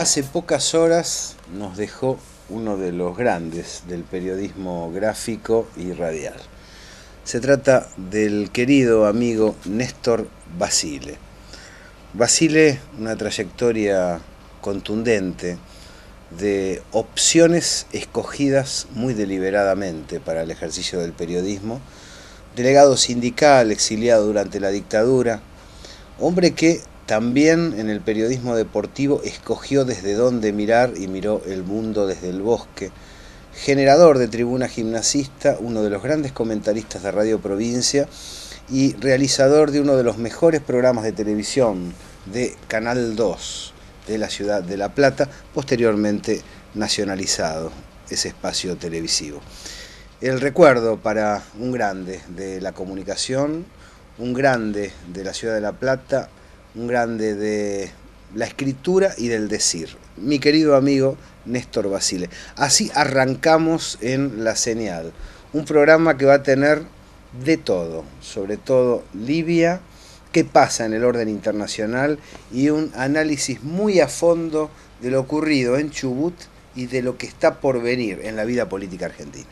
Hace pocas horas nos dejó uno de los grandes del periodismo gráfico y radial. Se trata del querido amigo Néstor Basile. Basile, una trayectoria contundente de opciones escogidas muy deliberadamente para el ejercicio del periodismo, delegado sindical, exiliado durante la dictadura, hombre que también en el periodismo deportivo escogió desde dónde mirar y miró el mundo desde el bosque, generador de Tribuna Gimnasista, uno de los grandes comentaristas de Radio Provincia y realizador de uno de los mejores programas de televisión de Canal 2 de la ciudad de La Plata, posteriormente nacionalizado ese espacio televisivo. El recuerdo para un grande de la comunicación, un grande de la ciudad de La Plata, un grande de la escritura y del decir. Mi querido amigo Néstor Basile. Así arrancamos en La Señal, un programa que va a tener de todo, sobre todo Libia, qué pasa en el orden internacional y un análisis muy a fondo de lo ocurrido en Chubut y de lo que está por venir en la vida política argentina.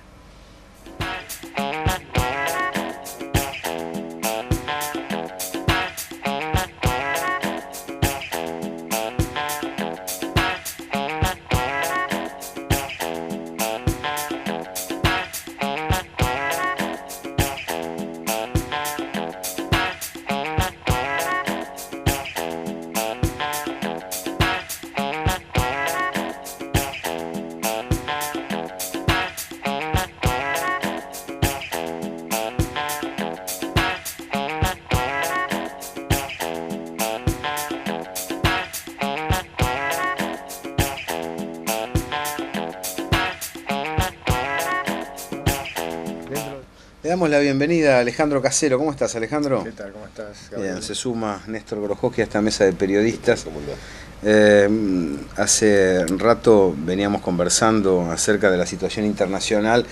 Le damos la bienvenida a Alejandro Casero. ¿Cómo estás, Alejandro? ¿Qué tal? ¿Cómo estás, Gabriel? Bien, se suma Néstor Grojowski a esta mesa de periodistas. ¿Cómo andás? Hace rato veníamos conversando acerca de la situación internacional.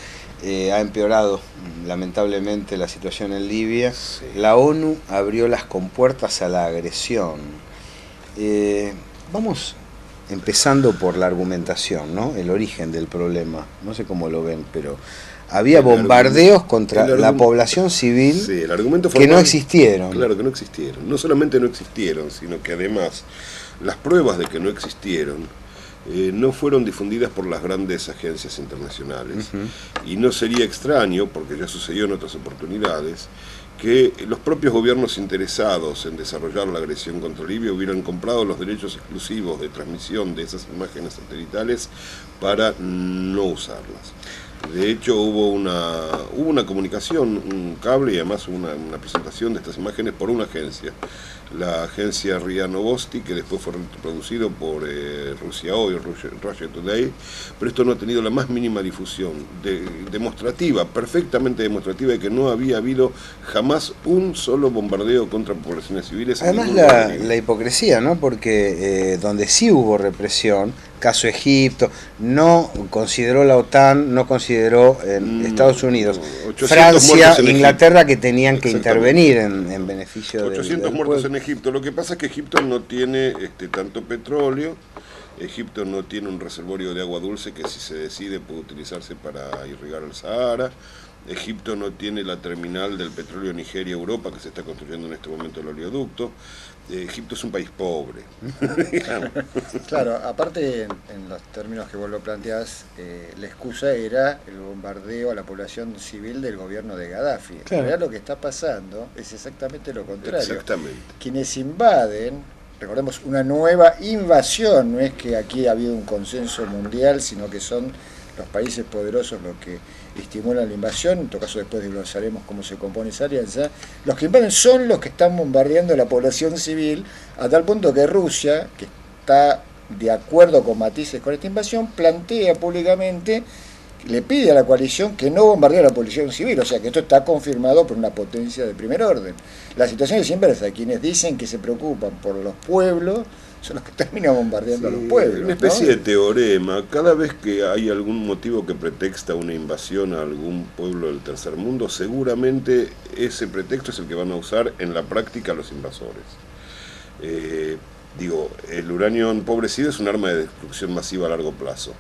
Ha empeorado lamentablemente la situación en Libia. Sí. La ONU abrió las compuertas a la agresión. Vamos empezando por la argumentación, ¿no? El origen del problema. No sé cómo lo ven, pero había bombardeos contra la población civil, sí, el argumento que no existieron. Claro que no existieron. No solamente no existieron, sino que además las pruebas de que no existieron no fueron difundidas por las grandes agencias internacionales. Y no sería extraño, porque ya sucedió en otras oportunidades, que los propios gobiernos interesados en desarrollar la agresión contra Libia hubieran comprado los derechos exclusivos de transmisión de esas imágenes satelitales para no usarlas. De hecho, hubo una comunicación, un cable y además una presentación de estas imágenes por una agencia, la agencia RIA Novosti, que después fue reproducido por Rusia Hoy, Russia Today, pero esto no ha tenido la más mínima difusión, demostrativa, perfectamente demostrativa, de que no había habido jamás un solo bombardeo contra poblaciones civiles. Además la hipocresía, ¿no? Porque donde sí hubo represión, caso Egipto, no consideró la OTAN, no consideró Estados Unidos, Francia, Inglaterra, que tenían que intervenir en beneficio de 800 muertos en Egipto. Lo que pasa es que Egipto no tiene tanto petróleo. Egipto no tiene un reservorio de agua dulce que, si se decide, puede utilizarse para irrigar el Sahara. Egipto no tiene la terminal del petróleo Nigeria-Europa, que se está construyendo en este momento el oleoducto. Egipto es un país pobre. Claro, aparte en los términos que vos lo planteás, la excusa era el bombardeo a la población civil del gobierno de Gaddafi. Claro. En realidad lo que está pasando es exactamente lo contrario. Exactamente. Quienes invaden, recordemos, una nueva invasión, no es que aquí ha habido un consenso mundial, sino que son los países poderosos los que estimulan la invasión. En todo caso, después desglosaremos cómo se compone esa alianza. Los que invaden son los que están bombardeando a la población civil, a tal punto que Rusia, que está de acuerdo con matices con esta invasión, plantea públicamente, le pide a la coalición que no bombardee a la población civil. O sea que esto está confirmado por una potencia de primer orden. La situación es inversa. Quienes dicen que se preocupan por los pueblos son los que terminan bombardeando a los pueblos. Una especie ¿no? de teorema. Cada vez que hay algún motivo que pretexta una invasión a algún pueblo del tercer mundo, seguramente ese pretexto es el que van a usar en la práctica los invasores. Digo, el uranio empobrecido es un arma de destrucción masiva a largo plazo.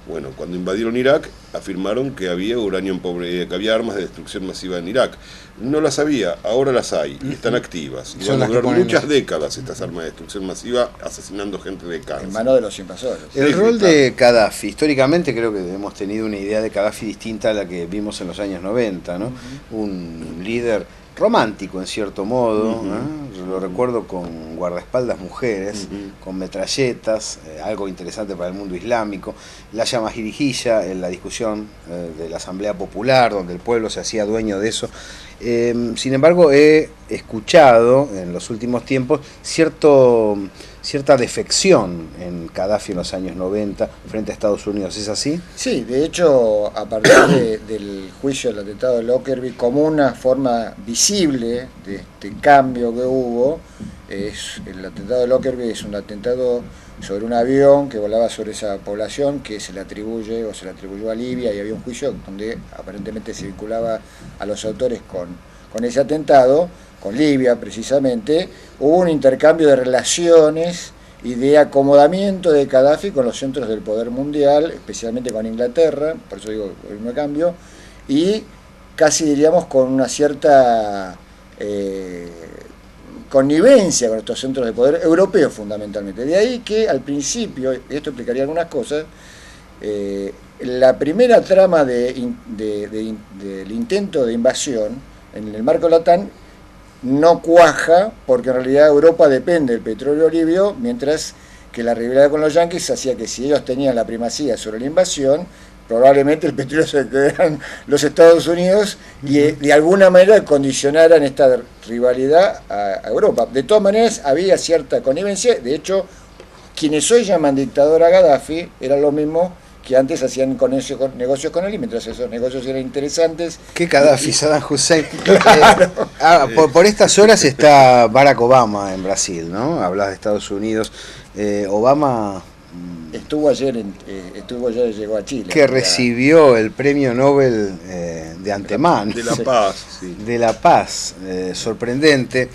Bueno, cuando invadieron Irak, afirmaron que había que había armas de destrucción masiva en Irak. No las había, ahora las hay, y están activas. Y van a durar muchas décadas estas armas de destrucción masiva asesinando gente de cáncer. En manos de los invasores. El rol de Gaddafi, históricamente creo que hemos tenido una idea de Gaddafi distinta a la que vimos en los años 90, ¿no? Un líder romántico en cierto modo, yo lo recuerdo con guardaespaldas mujeres, con metralletas, algo interesante para el mundo islámico, la Yamahirijilla en la discusión de la Asamblea Popular, donde el pueblo se hacía dueño de eso. Sin embargo, he escuchado en los últimos tiempos cierta defección en Gaddafi en los años 90 frente a Estados Unidos. ¿Es así? Sí, de hecho, a partir del juicio del atentado de Lockerbie, como una forma visible de este cambio que hubo, el atentado de Lockerbie es un atentado sobre un avión que volaba sobre esa población que se le atribuyó a Libia, y había un juicio donde aparentemente se vinculaba a los autores con ese atentado, con Libia precisamente. Hubo un intercambio de relaciones y de acomodamiento de Gaddafi con los centros del poder mundial, especialmente con Inglaterra, por eso digo el cambio, y casi diríamos con una cierta connivencia con estos centros de poder europeos fundamentalmente. De ahí que al principio, esto explicaría algunas cosas, la primera trama del intento de invasión en el marco de la OTAN no cuaja, porque en realidad Europa depende del petróleo libio, mientras que la rivalidad con los yanquis hacía que si ellos tenían la primacía sobre la invasión, probablemente el petróleo se quedaran los Estados Unidos y de alguna manera condicionaran esta rivalidad a Europa. De todas maneras había cierta connivencia, de hecho quienes hoy llaman dictador a Gaddafi eran los mismos que antes hacían negocios con él, y mientras esos negocios eran interesantes... ¿Qué Gaddafi, Saddam Hussein? Claro. Por estas horas está Barack Obama en Brasil, ¿no? Hablas de Estados Unidos. Obama... Estuvo ayer, llegó a Chile. Que recibió el premio Nobel de antemano. De la Paz, sí. De la Paz, sorprendente.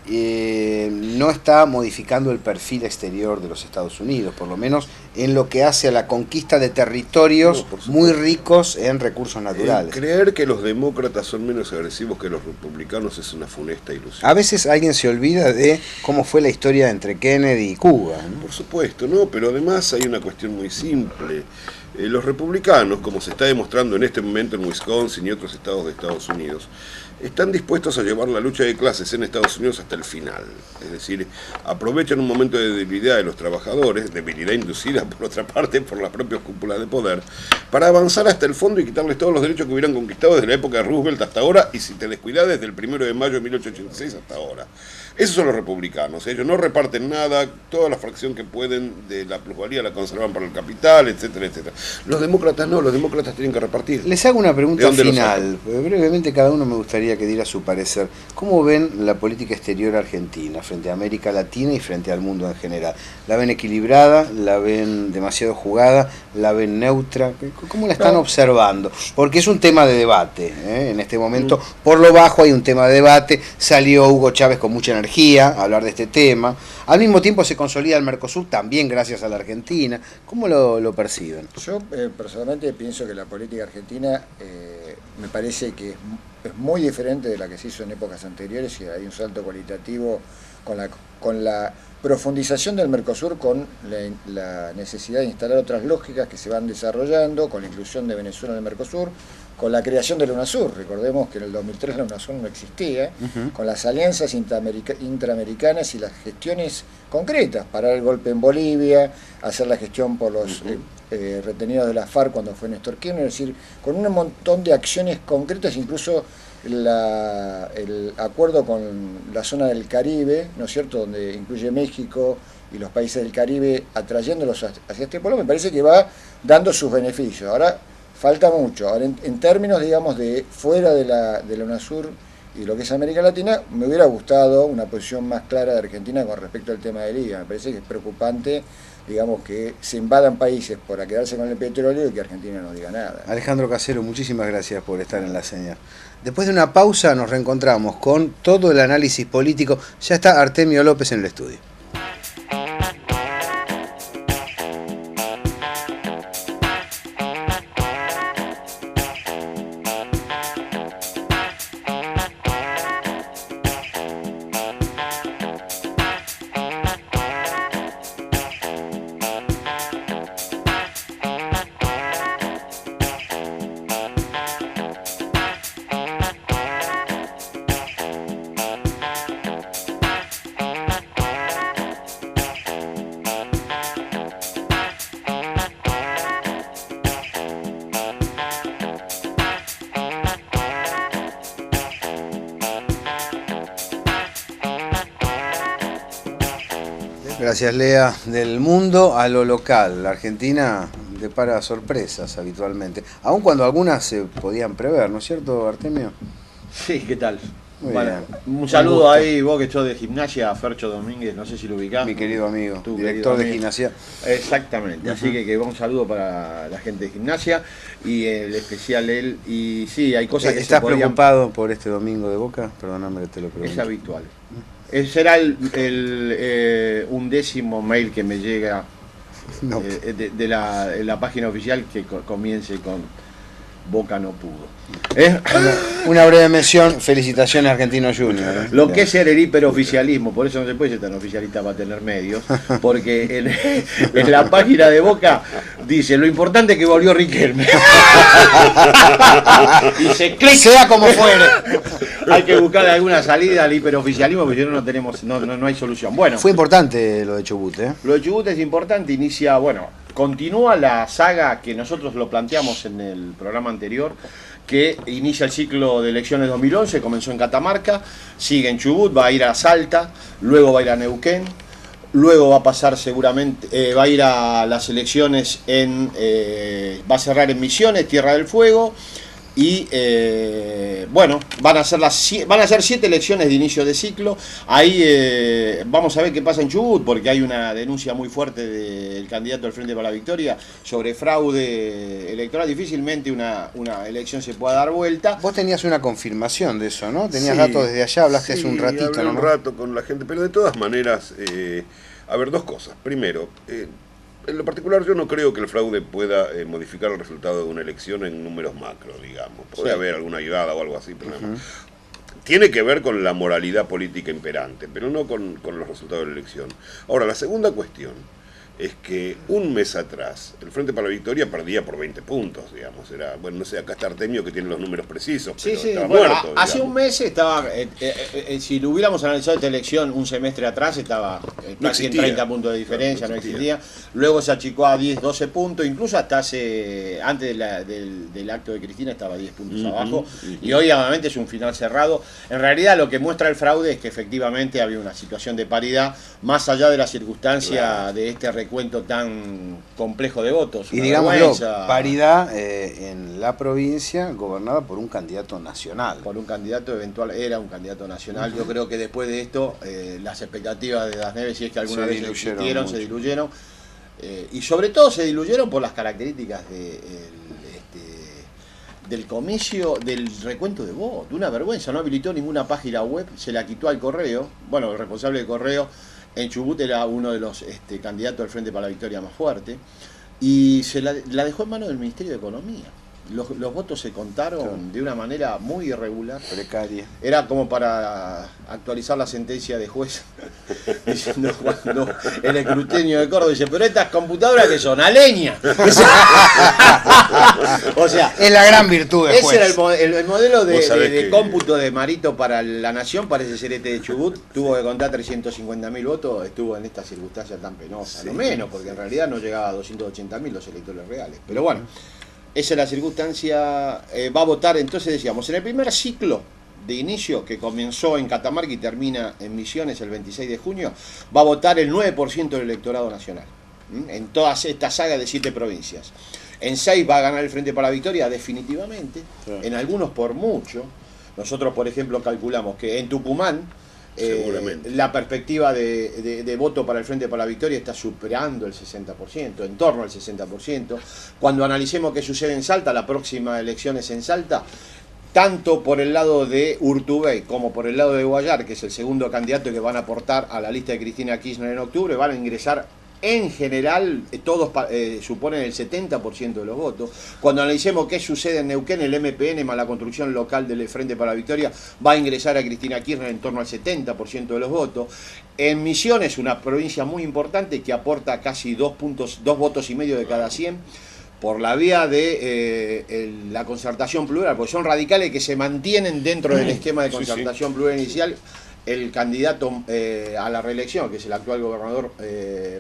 No está modificando el perfil exterior de los Estados Unidos, por lo menos en lo que hace a la conquista de territorios muy ricos en recursos naturales. Creer que los demócratas son menos agresivos que los republicanos es una funesta ilusión. A veces alguien se olvida de cómo fue la historia entre Kennedy y Cuba, ¿no? Por supuesto, no, pero además hay una cuestión muy simple. Los republicanos, como se está demostrando en este momento en Wisconsin y otros estados de Estados Unidos, están dispuestos a llevar la lucha de clases en Estados Unidos hasta el final. Es decir, aprovechan un momento de debilidad de los trabajadores, debilidad inducida por otra parte por las propias cúpulas de poder, para avanzar hasta el fondo y quitarles todos los derechos que hubieran conquistado desde la época de Roosevelt hasta ahora, y si te descuidas desde el 1 de mayo de 1886 hasta ahora. Esos son los republicanos, ellos no reparten nada, toda la fracción que pueden de la plusvalía la conservan para el capital, etcétera, etcétera. Los demócratas no, los demócratas tienen que repartir. Les hago una pregunta final, brevemente cada uno me gustaría que diera su parecer. ¿Cómo ven la política exterior argentina frente a América Latina y frente al mundo en general? ¿La ven equilibrada? ¿La ven demasiado jugada? ¿La ven neutra? ¿Cómo la están observando? Porque es un tema de debate, en este momento. Por lo bajo hay un tema de debate, salió Hugo Chávez con mucha energía a hablar de este tema. Al mismo tiempo se consolida el Mercosur, también gracias a la Argentina. ¿Cómo lo perciben? Yo personalmente pienso que la política argentina me parece que es muy diferente de la que se hizo en épocas anteriores, y hay un salto cualitativo con la profundización del Mercosur, con la necesidad de instalar otras lógicas que se van desarrollando, con la inclusión de Venezuela en el Mercosur, con la creación de la UNASUR. Recordemos que en el 2003 la UNASUR no existía, con las alianzas interamericanas y las gestiones concretas, parar el golpe en Bolivia, hacer la gestión por los retenidos de la FARC cuando fue Néstor Kirchner, es decir, con un montón de acciones concretas, incluso el acuerdo con la zona del Caribe, ¿no es cierto?, donde incluye México y los países del Caribe, atrayéndolos hacia este pueblo, me parece que va dando sus beneficios. Ahora falta mucho. Ahora, en términos, digamos, de fuera de la UNASUR y lo que es América Latina, me hubiera gustado una posición más clara de Argentina con respecto al tema de Libia. Me parece que es preocupante, digamos, que se invadan países por quedarse con el petróleo y que Argentina no diga nada. Alejandro Casero, muchísimas gracias por estar en la señal. Después de una pausa nos reencontramos con todo el análisis político. Ya está Artemio López en el estudio. Gracias, Lea. Del mundo a lo local. La Argentina depara sorpresas habitualmente, aun cuando algunas se podían prever, ¿no es cierto, Artemio? Sí, ¿qué tal? Muy Bueno, bien. un saludo ahí, vos que sos de gimnasia, Fercho Domínguez, no sé si lo ubicás. Mi querido amigo, Tu director querido de amigo. gimnasia. Exactamente, así que un saludo para la gente de gimnasia y el especial él. Y sí, hay cosas que se ¿Estás podrían... preocupado por este domingo de Boca? Perdóname que te lo Es pregunto. habitual. Será el 11º mail que me llega No. de la página oficial que comience con Boca no pudo. Una breve mención, felicitaciones Argentino Junior. Lo que es ser el hiperoficialismo, por eso no se puede ser tan oficialista para tener medios, porque en la página de Boca dice, lo importante es que volvió Riquelme. Dice, clic. Sea como fuere. Hay que buscar alguna salida al hiperoficialismo, porque si no, no tenemos, no hay solución. Bueno, Fue importante lo de Chubut, ¿eh? lo de Chubut es importante, inicia, continúa la saga que nosotros lo planteamos en el programa anterior, que inicia el ciclo de elecciones 2011, comenzó en Catamarca, sigue en Chubut, va a ir a Salta, luego va a ir a Neuquén, luego va a pasar seguramente, va a ir a las elecciones va a cerrar en Misiones, Tierra del Fuego, y van a ser 7 elecciones de inicio de ciclo. Ahí vamos a ver qué pasa en Chubut, porque hay una denuncia muy fuerte del candidato del Frente para la Victoria sobre fraude electoral. Difícilmente una elección se pueda dar vuelta. Vos tenías una confirmación de eso, ¿no? Tenías Sí, datos desde allá, hablaste hace un ratito, hablé un ¿no? rato con la gente, pero de todas maneras, a ver, dos cosas. Primero, en lo particular yo no creo que el fraude pueda modificar el resultado de una elección en números macro, digamos. Puede Sí. haber alguna ayudada o algo así, pero tiene que ver con la moralidad política imperante, pero no con los resultados de la elección. Ahora, la segunda cuestión es que un mes atrás el Frente para la Victoria perdía por 20 puntos, digamos. Era, bueno, no sé, acá está Artemio que tiene los números precisos, Sí, pero sí, estaba bueno, muerto. hace digamos. un mes estaba, si lo hubiéramos analizado esta elección un semestre atrás, estaba No casi en existía. 30 puntos de diferencia, No no existía. existía. Luego se achicó a 10, 12 puntos, incluso hasta antes del acto de Cristina estaba 10 puntos abajo, y hoy obviamente es un final cerrado. En realidad lo que muestra el fraude es que efectivamente había una situación de paridad, más allá de la circunstancia de este recuento tan complejo de votos. Y una digámoslo, vergüenza. paridad en la provincia gobernada por un candidato nacional. Por un candidato eventual, era un candidato nacional. Yo creo que después de esto, las expectativas de Das Neves, si es que alguna Se vez diluyeron existieron, se mucho. diluyeron. Y sobre todo se diluyeron por las características del comicio, del recuento de votos. Una vergüenza, no habilitó ninguna página web, se la quitó al correo. Bueno, el responsable de correo en Chubut era uno de los candidatos al Frente para la Victoria más fuerte. Y se la dejó en manos del Ministerio de Economía. Los votos se contaron de una manera muy irregular. Precaria. Era como para actualizar la sentencia de juez, diciendo cuando el escrutinio de Córdoba dice, pero estas computadoras que son a leña. O sea, Es la gran virtud de ese juez. era el modelo Vos sabés de que- cómputo de Marito para la nación, parece ser este de Chubut, tuvo que contar 350.000 votos, estuvo en esta circunstancia tan penosa, no menos, porque en realidad no llegaba a 280.000 los electores reales. Pero bueno, esa es la circunstancia, va a votar, entonces decíamos, en el primer ciclo de inicio, que comenzó en Catamarca y termina en Misiones el 26 de junio, va a votar el 9% del electorado nacional, en todas estas sagas de 7 provincias. En 6 va a ganar el Frente para la Victoria definitivamente, en algunos por mucho. Nosotros, por ejemplo, calculamos que en Tucumán Seguramente. la perspectiva de voto para el Frente para la Victoria está superando el 60%, en torno al 60%. Cuando analicemos qué sucede en Salta, la próxima elección es en Salta, tanto por el lado de Urtubey como por el lado de Guayar, que es el segundo candidato que van a aportar a la lista de Cristina Kirchner en octubre, van a ingresar en general, todos suponen el 70% de los votos. Cuando analicemos qué sucede en Neuquén, el MPN más la construcción local del Frente para la Victoria va a ingresar a Cristina Kirchner en torno al 70% de los votos. En Misiones, una provincia muy importante que aporta casi 2 votos y medio de cada 100, por la vía de la concertación plural, porque son radicales que se mantienen dentro del esquema de Sí, sí. concertación plural inicial. El candidato a la reelección, que es el actual gobernador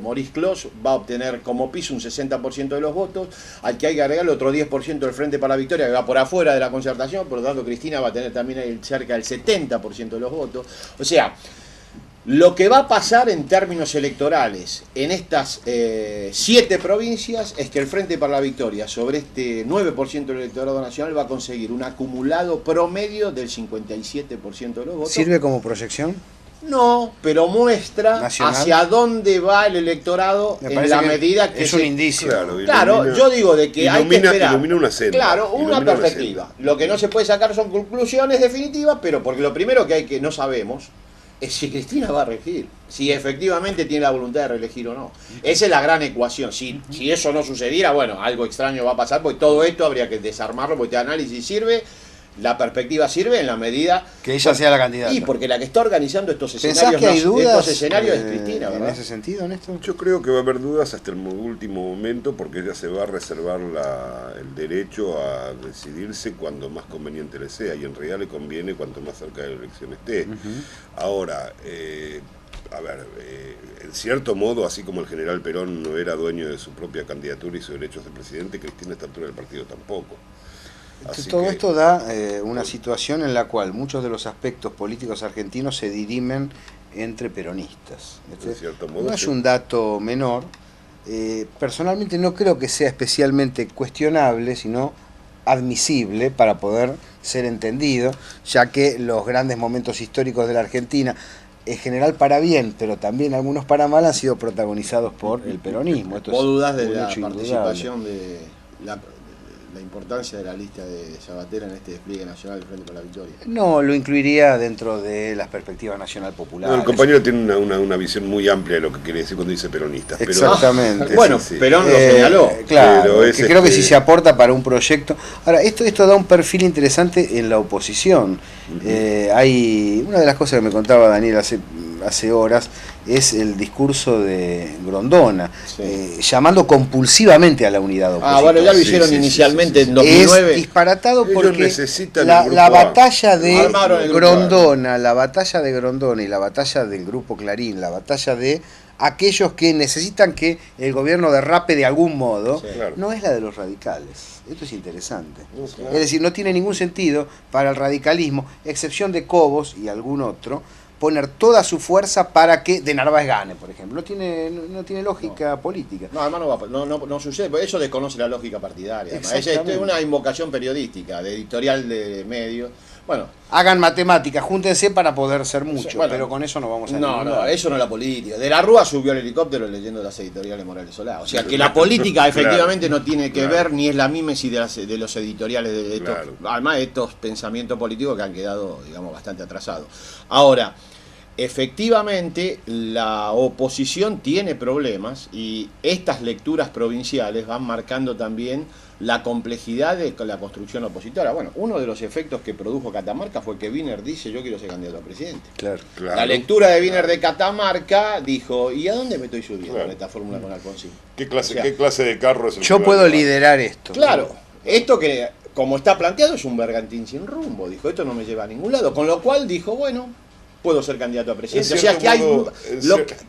Maurice Clos, va a obtener como piso un 60% de los votos, al que hay que agregarle otro 10% del Frente para la Victoria, que va por afuera de la concertación, por lo tanto Cristina va a tener también cerca del 70% de los votos. O sea, Lo que va a pasar en términos electorales en estas 7 provincias es que el Frente para la Victoria sobre este 9% del electorado nacional va a conseguir un acumulado promedio del 57% de los votos. ¿Sirve como proyección? No, pero muestra Nacional. hacia dónde va el electorado Me en parece la que medida que es un indicio. Claro, yo digo de que hay que esperar. Ilumina una senda. Claro, una Ilumina perspectiva. senda. Lo que no se puede sacar son conclusiones definitivas, pero porque lo primero que hay que no sabemos es si Cristina va a reelegir, si efectivamente tiene la voluntad de reelegir o no. Esa es la gran ecuación. Si eso no sucediera, bueno, algo extraño va a pasar, porque todo esto habría que desarmarlo, porque este análisis sirve, la perspectiva sirve en la medida Que ella sea la candidata. y porque la que está organizando estos ¿Pensás escenarios, que hay dudas estos escenarios es Cristina, en ¿verdad? ese sentido, Néstor? Yo creo que va a haber dudas hasta el último momento porque ella se va a reservar el derecho a decidirse cuando más conveniente le sea y en realidad le conviene cuanto más cerca de la elección esté. Ahora, en cierto modo, así como el general Perón no era dueño de su propia candidatura y sus derechos de presidente, Cristina a esta altura del partido tampoco. Así Todo que- esto da una situación en la cual muchos de los aspectos políticos argentinos se dirimen entre peronistas. En cierto modo, No es sí. un dato menor. Personalmente no creo que sea especialmente cuestionable, sino admisible para poder ser entendido, ya que los grandes momentos históricos de la Argentina, en general para bien, pero también algunos para mal, han sido protagonizados por el peronismo. Esto ¿Vos es dudás de un la hecho participación de la importancia de la lista de Sabatella en este despliegue nacional del Frente para la Victoria? No, lo incluiría dentro de las perspectivas nacional popular. No, el compañero tiene una visión muy amplia de lo que quiere decir cuando dice peronista. Pero, Exactamente. Bueno, sí. Perón lo señaló. Claro, Pero es que creo que este- si se aporta para un proyecto. Ahora, esto da un perfil interesante en la oposición. Hay una de las cosas que me contaba Daniel hace horas es el discurso de Grondona, Sí. llamando compulsivamente a la unidad opositora. Bueno, ya lo Sí, hicieron sí, inicialmente sí, sí. en 2009. Es disparatado Ellos porque necesitan la el grupo batalla A. de Armaron el grupo Grondona, la batalla de Grondona y la batalla del grupo Clarín, la batalla de aquellos que necesitan que el gobierno derrape de algún modo, Sí. Claro. no es la de los radicales. Esto es interesante. No, claro. Es decir, no tiene ningún sentido para el radicalismo, excepción de Cobos y algún otro, poner toda su fuerza para que De Narváez gane, por ejemplo. No tiene lógica política. No, además no sucede, porque eso desconoce la lógica partidaria. Además. Es Exactamente. una invocación periodística, de editorial de medios. Bueno, Hagan matemáticas, júntense para poder ser muchos, Bueno, pero con eso no vamos a no, ningún no, lado. eso no es la política. De la Rúa subió al helicóptero leyendo las editoriales Morales Solá. O sea que la política efectivamente no tiene que Claro. ver ni es la mímesis de los editoriales de estos, Claro. además de estos pensamientos políticos que han quedado, digamos, bastante atrasados. Ahora, efectivamente la oposición tiene problemas y estas lecturas provinciales van marcando también la complejidad de la construcción opositora. Bueno, uno de los efectos que produjo Catamarca fue que Wiener dice: yo quiero ser candidato a presidente. Claro. Claro. La lectura de Wiener de Catamarca dijo: ¿y a dónde me estoy subiendo Claro. con esta fórmula con Alfonsín? ¿Qué clase, O sea, ¿Qué clase de carro es el Yo que puedo va a llevar? liderar esto. Claro, esto que como está planteado es un bergantín sin rumbo, dijo, esto no me lleva a ningún lado, con lo cual dijo, bueno, puedo ser candidato a presidente. En O sea que hay cierto modo,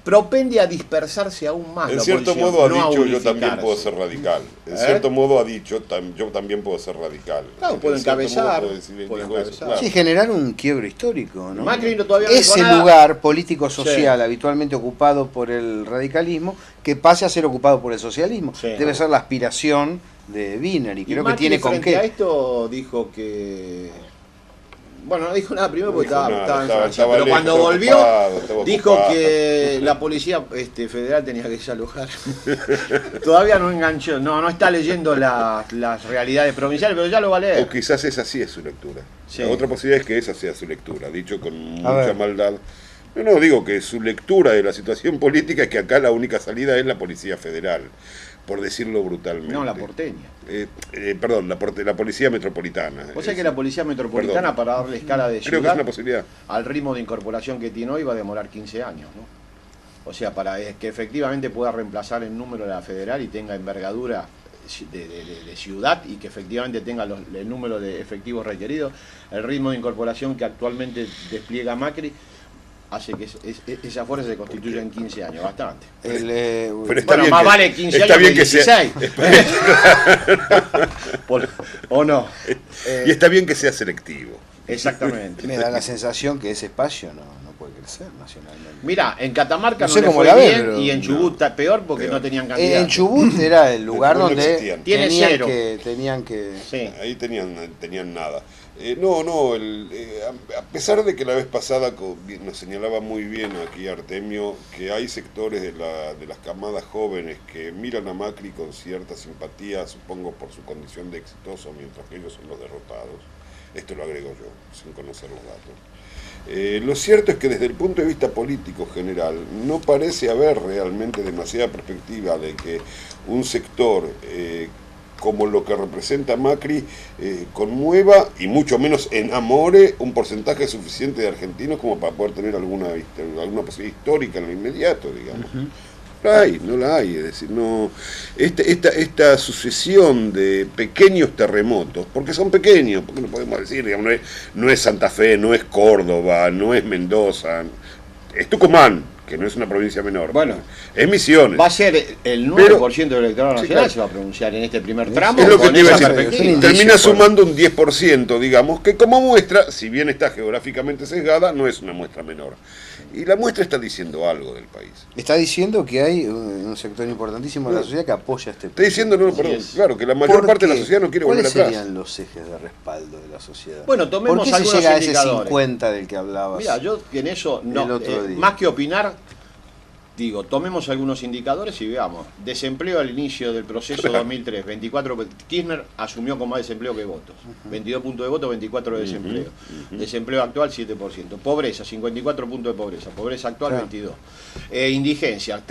propende a dispersarse aún más. En la cierto oposición, modo ha no a dicho yo unificarse. también puedo ser radical. En ¿Eh? cierto modo ha dicho yo también puedo ser radical. Claro, puedo En cierto encabezar, modo dijo puedo eso, encabezar. claro. Sí, generar un quiebro histórico, ¿no? Macri todavía no Ese dijo nada. lugar político-social Sí. habitualmente ocupado por el radicalismo, que pase a ser ocupado por el socialismo. Sí. Debe ser la aspiración de Wiener y Y creo que Macri tiene con frente a qué. esto dijo que... Bueno, no dijo nada primero No porque dijo estaba nada, en Francia, estaba pero lejos, cuando estaba volvió ocupado, estaba dijo ocupado. que la policía federal tenía que desalojar. Todavía no enganchó, no está leyendo las realidades provinciales, pero ya lo va a leer. O quizás esa sí es su lectura. Sí. La otra posibilidad es que esa sea su lectura, dicho con A mucha ver. maldad. No, digo que su lectura de la situación política es que acá la única salida es la Policía Federal, por decirlo brutalmente. No, la porteña. Perdón, la policía metropolitana. O sea que la policía metropolitana, Perdón. para darle escala de Creo que es ciudad, una posibilidad. al ritmo de incorporación que tiene hoy, va a demorar 15 años, ¿no? O sea, para que efectivamente pueda reemplazar el número de la federal y tenga envergadura de ciudad y que efectivamente tenga el número de efectivos requeridos, el ritmo de incorporación que actualmente despliega Macri hace que esa fuerza se constituya en 15 años, bastante. Pero está Bueno, bien más que- vale 15 está años bien que que sea- 16. ¿O no? Y está bien que sea selectivo. Exactamente. Me da la sensación que ese espacio no puede crecer nacionalmente. Mirá, en Catamarca No no, sé le cómo fue la ve, bien pero y en Chubut está peor porque Peor. no tenían candidatos. En Chubut era el lugar Chubut no donde existían. Tiene cero. tenían que Sí. Ahí tenían nada. A pesar de que la vez pasada nos señalaba muy bien aquí Artemio que hay sectores de las camadas jóvenes que miran a Macri con cierta simpatía, supongo por su condición de exitoso, mientras que ellos son los derrotados. Esto lo agrego yo, sin conocer los datos. Lo cierto es que desde el punto de vista político general no parece haber realmente demasiada perspectiva de que un sector como lo que representa Macri conmueva y mucho menos enamore un porcentaje suficiente de argentinos como para poder tener alguna posibilidad histórica en lo inmediato, digamos. No la hay, es decir, no esta sucesión de pequeños terremotos, porque son pequeños, porque no podemos decir, digamos, no es Santa Fe, no es Córdoba, no es Mendoza, es Tucumán, que no es una provincia menor. Bueno, es Misiones. Va a ser el 9% del electorado nacional, claro. se va a pronunciar en este primer tramo. Es lo que con te iba a esa decir. perspectiva. Termina sumando un 10%, digamos, que como muestra, si bien está geográficamente sesgada, no es una muestra menor. Y la muestra está diciendo algo del país. está diciendo que hay un sector importantísimo de la sociedad que apoya este Está diciendo, claro, que la mayor ¿Por parte de la qué? sociedad no quiere volver ¿Cuáles atrás. serían los ejes de respaldo de la sociedad? Bueno, tomemos ¿Por qué se algunos llega a ese indicadores? 50 del que hablabas? Mira, yo en eso el no, otro día. más que opinar, digo, tomemos algunos indicadores y veamos. Desempleo al inicio del proceso 2003, 24, Kirchner asumió con más desempleo que votos. 22 puntos de voto, 24 de desempleo. Desempleo actual 7%. Pobreza, 54 puntos de pobreza. Pobreza actual Claro. 22. Indigencia,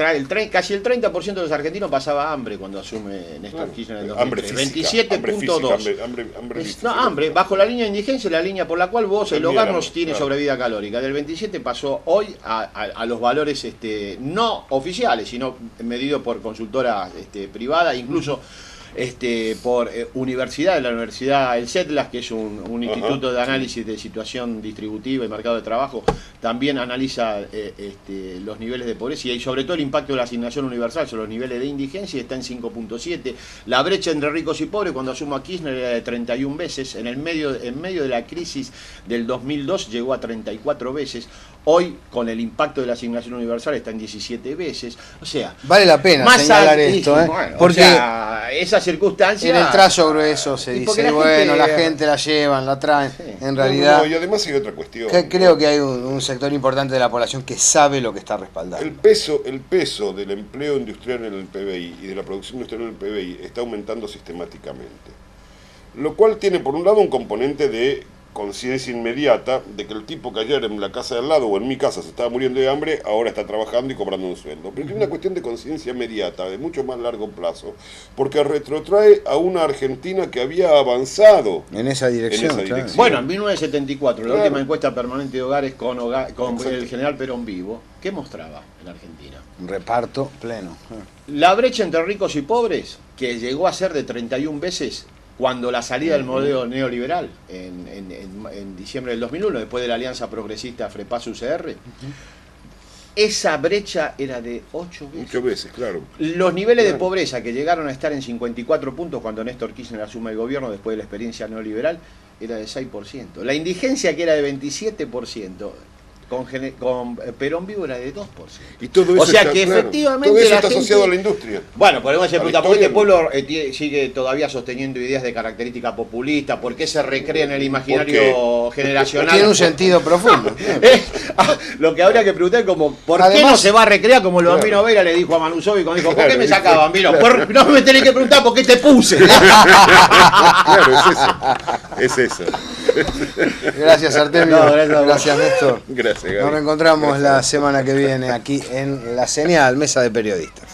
casi el 30% de los argentinos pasaba hambre cuando asume Néstor Kirchner en el 2003. 27.2. Hambre, bajo la línea de indigencia, la línea por la cual vos, el hogar, no tiene sobrevida calórica. Del 27 pasó hoy a los valores no oficiales, sino medidos por consultora privada, incluso por universidad, la Universidad El CETLAS, que es un instituto de análisis de situación distributiva y mercado de trabajo, también analiza los niveles de pobreza y sobre todo el impacto de la asignación universal sobre los niveles de indigencia, está en 5.7. La brecha entre ricos y pobres cuando asumo a Kirchner era de 31 veces, en medio de la crisis del 2002 llegó a 34 veces. Hoy, con el impacto de la asignación universal, está en 17 veces. O sea, vale la pena más señalar esto, bueno, porque o sea, esa circunstancia. en el trazo grueso se Y dice, porque bueno, la gente- gente la llevan, la traen. Sí. En realidad, Y además hay otra cuestión. creo que hay un sector importante de la población que sabe lo que está respaldando. El peso del empleo industrial en el PBI y de la producción industrial en el PBI está aumentando sistemáticamente. Lo cual tiene por un lado un componente de conciencia inmediata de que el tipo que ayer en la casa de al lado o en mi casa se estaba muriendo de hambre, ahora está trabajando y cobrando un sueldo. Pero es una cuestión de conciencia inmediata, de mucho más largo plazo, porque retrotrae a una Argentina que había avanzado. En esa dirección, claro. dirección. Bueno, en 1974, la Claro. última encuesta permanente de hogares con el general Perón vivo, ¿qué mostraba en Argentina? Un reparto pleno. La brecha entre ricos y pobres, que llegó a ser de 31 veces cuando la salida del modelo neoliberal en diciembre del 2001, después de la alianza progresista FREPAS-UCR, esa brecha era de 8 veces. 8 veces, claro. Los niveles de Claro. pobreza que llegaron a estar en 54 puntos cuando Néstor Kirchner asume el gobierno después de la experiencia neoliberal era de 6%. La indigencia, que era de 27%, con Perón vivo era de 2%. Y todo eso O sea está, que claro, efectivamente todo eso la está gente- asociado a la industria. Bueno, podemos hacer A la pregunta, ¿por qué este historia, pueblo sigue todavía sosteniendo ideas de característica populista? ¿Por qué se recrea en el imaginario generacional? Tiene un sentido profundo. Lo que habría que preguntar es como, ¿por qué Además- no se va a recrear como lo de Bambino Veira le dijo a Manusovi cuando dijo, ¿por qué me saca Bambino? No me tenés que preguntar por qué te puse. Claro, es eso. Gracias, Artemio. No, gracias a vos. Gracias, Néstor. Gracias, Gaby. Nos reencontramos Gracias. la semana que viene aquí en La Señal, Mesa de Periodistas.